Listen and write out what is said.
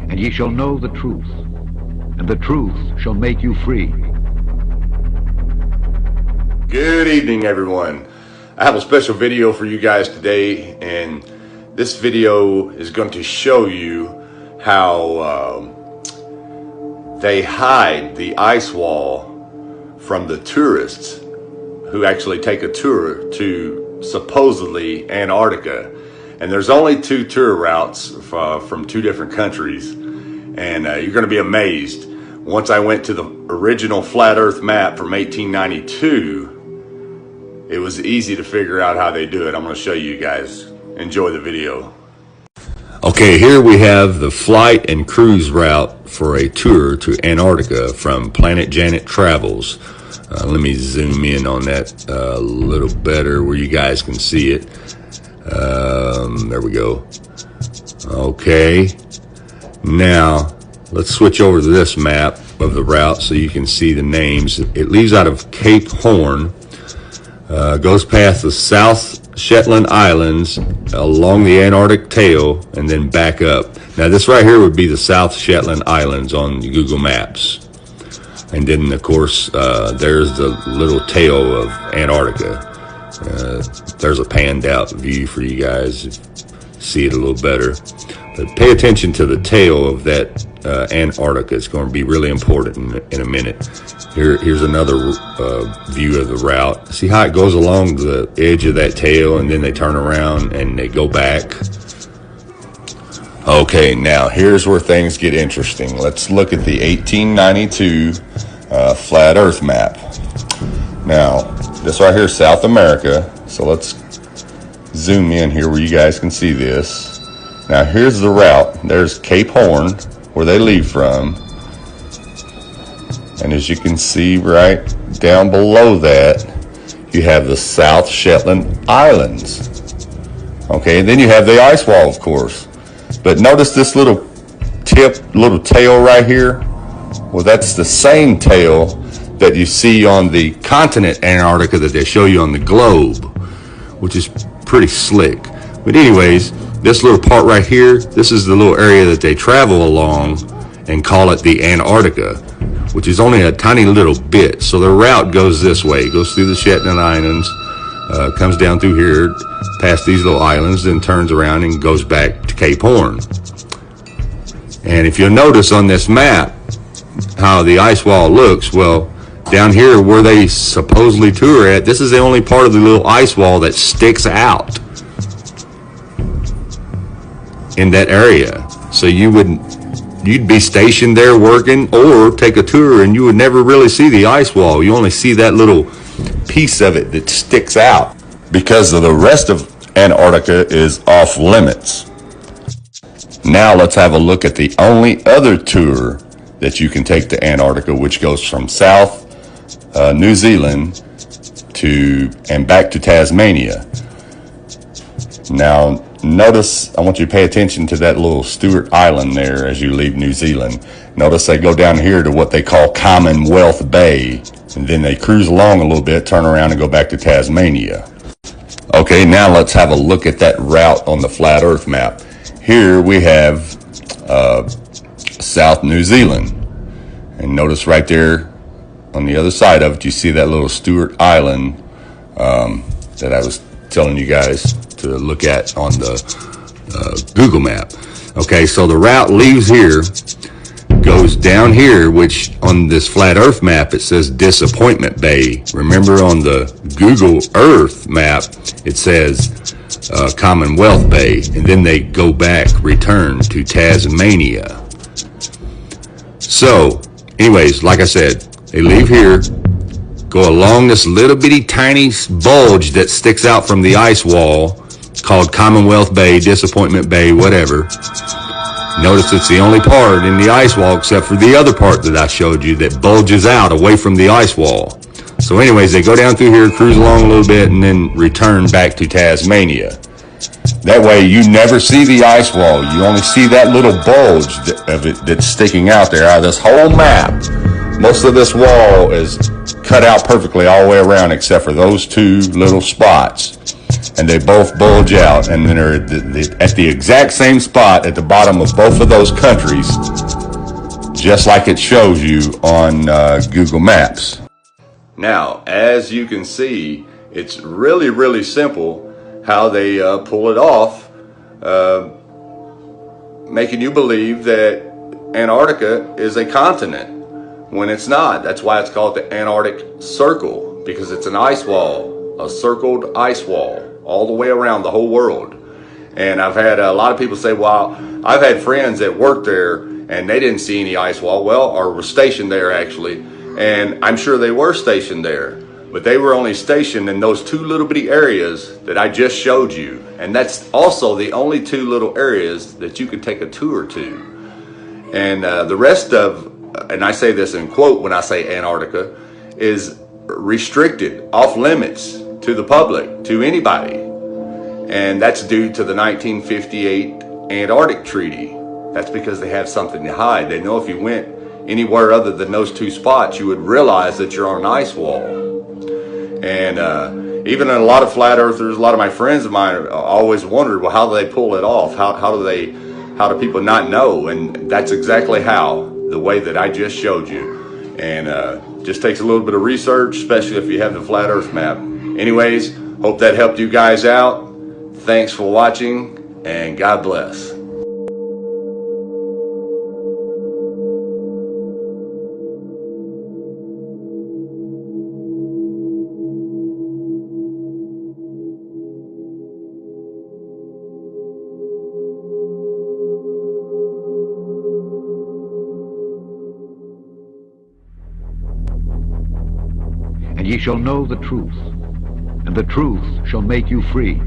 And ye shall know the truth, and the truth shall make you free. Good evening, everyone. I have a special video for you guys today, and this video is going to show you how they hide the ice wall from the tourists who actually take a tour to supposedly Antarctica. And there's only 2 tour routes from 2 different countries, and you're going to be amazed. Once I went to the original flat earth map from 1892, it was easy to figure out how they do it. I'm going to show you guys. Enjoy the video. Okay, here we have the flight and cruise route for a tour to Antarctica from Planet Janet Travels. Let me zoom in on that a little better where you guys can see it. There we go. Okay, now let's switch over to this map of the route so you can see the names. It leaves out of Cape Horn, goes past the South Shetland Islands, along the Antarctic tail, and then back up. Now this right here would be the South Shetland Islands on Google Maps. And then of course there's the little tail of Antarctica. There's a panned out view for you guys to see it a little better. But pay attention to the tail of that Antarctica. It's going to be really important in a minute. Here's another view of the route. See how it goes along the edge of that tail, and then they turn around and they go back. Okay, now here's where things get interesting. Let's look at the 1892 flat earth map. Now this right here is South America, so let's zoom in here where you guys can see this. Now here's the route. There's Cape Horn, where they leave from, and as you can see right down below that, you have the South Shetland Islands. Okay, and then you have the ice wall, of course. But notice this little tail right here. Well, that's the same tail that you see on the continent Antarctica that they show you on the globe, which is pretty slick. But anyways, this little part right here, this is the little area that they travel along and call it the Antarctica, which is only a tiny little bit. So the route goes this way. It goes through the Shetland Islands, comes down through here, past these little islands, then turns around and goes back to Cape Horn. And if you'll notice on this map how the ice wall looks, well, down here where they supposedly tour at, this is the only part of the little ice wall that sticks out in that area. So you'd be stationed there working or take a tour and you would never really see the ice wall. You only see that little piece of it that sticks out because of the rest of Antarctica is off limits. Now let's have a look at the only other tour that you can take to Antarctica, which goes from South New Zealand and back to Tasmania. Now notice, I want you to pay attention to that little Stewart Island there as you leave New Zealand. Notice they go down here to what they call Commonwealth Bay, and then they cruise along a little bit, turn around and go back to Tasmania. Okay, now let's have a look at that route on the flat earth map. Here we have South New Zealand, and notice right there on the other side of it, you see that little Stewart Island that I was telling you guys to look at on the Google map. Okay, so the route leaves here, goes down here, which on this flat earth map it says Disappointment Bay. Remember on the Google Earth map it says Commonwealth Bay, and then they go back, return to Tasmania. So anyways, like I said, they leave here, go along this little bitty tiny bulge that sticks out from the ice wall called Commonwealth Bay, Disappointment Bay, whatever. Notice it's the only part in the ice wall except for the other part that I showed you that bulges out away from the ice wall. So anyways, they go down through here, cruise along a little bit, and then return back to Tasmania. That way you never see the ice wall. You only see that little bulge of it that's sticking out there out of this whole map. Most of this wall is cut out perfectly all the way around except for those 2 little spots. and they both bulge out, and then they're at the exact same spot at the bottom of both of those countries, just like it shows you on Google Maps. Now, as you can see, it's really, really simple how they pull it off, making you believe that Antarctica is a continent when it's not. That's why it's called the Antarctic Circle, because it's an ice wall, a circled ice wall all the way around the whole world. And I've had a lot of people say, well, I've had friends that worked there and they didn't see any ice wall, or were stationed there actually, and I'm sure they were stationed there, but they were only stationed in those two little bitty areas that I just showed you. And that's also the only two little areas that you could take a tour to. And the rest of, and I say this in quote when I say Antarctica, is restricted, off limits to the public, to anybody. And that's due to the 1958 Antarctic Treaty. That's because they have something to hide. They know if you went anywhere other than those two spots, you would realize that you're on an ice wall. And even a lot of flat earthers, a lot of my friends of mine always wondered, well, how do they pull it off? How do people not know? And that's exactly how, the way that I just showed you. And just takes a little bit of research, especially if you have the flat earth map. Anyways, hope that helped you guys out. Thanks for watching, and God bless. And ye shall know the truth, and the truth shall make you free.